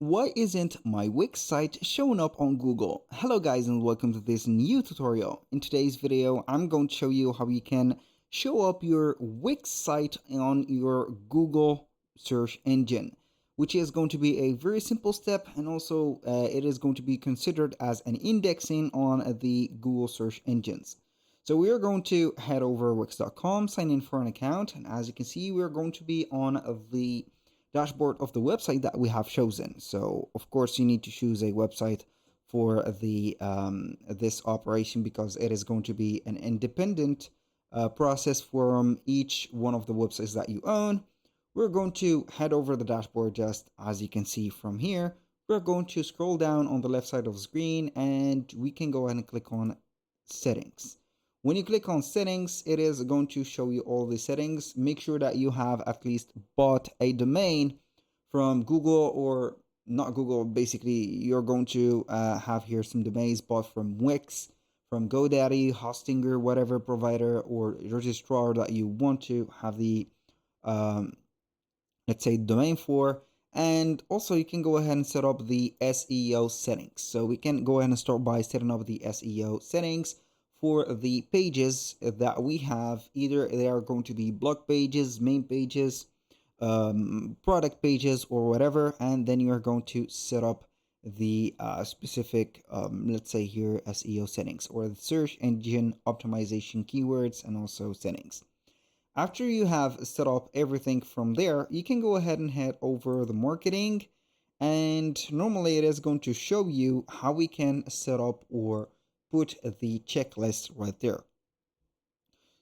Why isn't my Wix site showing up on Google? Hello guys and welcome to this new tutorial. In today's video, I'm going to show you how you can show up your Wix site on your Google search engine, which is going to be a very simple step, and also it is going to be considered as an indexing on the Google search engines. So we are going to head over wix.com, sign in for an account, and as you can see, we're going to be on the dashboard of the website that we have chosen. So of course you need to choose a website for the this operation, because it is going to be an independent process from each one of the websites that you own. We're going to head over the dashboard just as you can see from here. We're going to scroll down on the left side of the screen and we can go ahead and click on settings. When you click on settings, it is going to show you all the settings. Make sure that you have at least bought a domain from Google, or not Google. Basically, you're going to have here some domains bought from Wix, from GoDaddy, Hostinger, whatever provider or registrar that you want to have the, let's say, domain for. And also you can go ahead and set up the SEO settings. So we can go ahead and start by setting up the SEO settings for the pages that we have. Either they are going to be blog pages, main pages, product pages, or whatever, and then you are going to set up the specific, let's say here, SEO settings, or the search engine optimization keywords, and also settings. After you have set up everything from there, you can go ahead and head over the marketing, and normally it is going to show you how we can set up or put the checklist right there.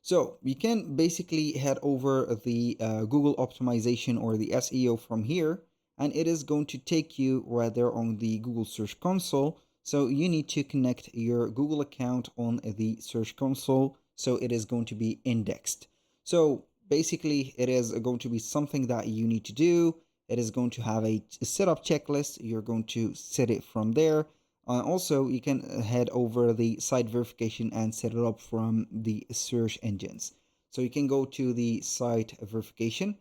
So you can basically head over the Google optimization or the SEO from here, and it is going to take you right there on the Google Search Console. So you need to connect your Google account on the Search Console, so it is going to be indexed. So basically it is going to be something that you need to do. It is going to have a setup checklist. You're going to set it from there. Also, you can head over the site verification and set it up from the search engines. So you can go to the site verification.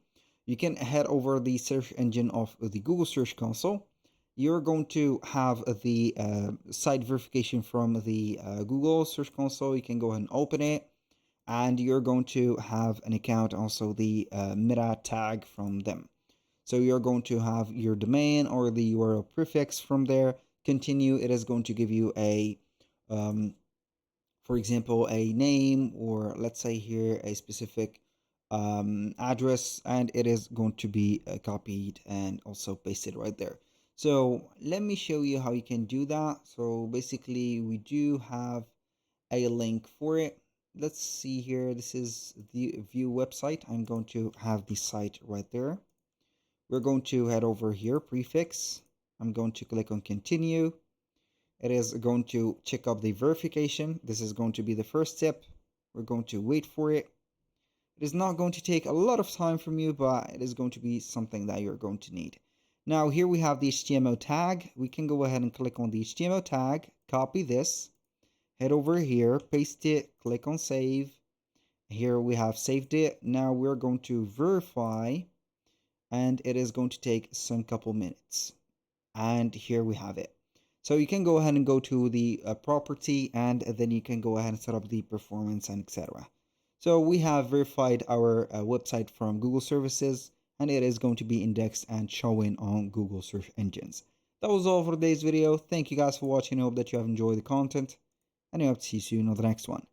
You can head over the search engine of the Google Search Console. You're going to have the site verification from the Google Search Console. You can go ahead and open it, and you're going to have an account, also the meta tag from them. So you're going to have your domain or the URL prefix from there. Continue, it is going to give you a, for example, a name, or let's say here a specific address, and it is going to be copied and also pasted right there. So let me show you how you can do that. So basically we do have a link for it. Let's see here. This is the view website. I'm going to have the site right there. We're going to head over here, prefix. I'm going to click on continue. It is going to check up the verification. This is going to be the first step. We're going to wait for it. It is not going to take a lot of time from you, but it is going to be something that you're going to need. Now here we have the HTML tag. We can go ahead and click on the HTML tag, copy this, head over here, paste it, click on save. Here we have saved it. Now we're going to verify, and it is going to take some couple minutes. And here we have it. So you can go ahead and go to the property, and then you can go ahead and set up the performance and etc. So we have verified our website from Google services, and it is going to be indexed and showing on Google search engines. That was all for today's video. Thank you guys for watching. I hope that you have enjoyed the content, and I hope to see you soon on the next one.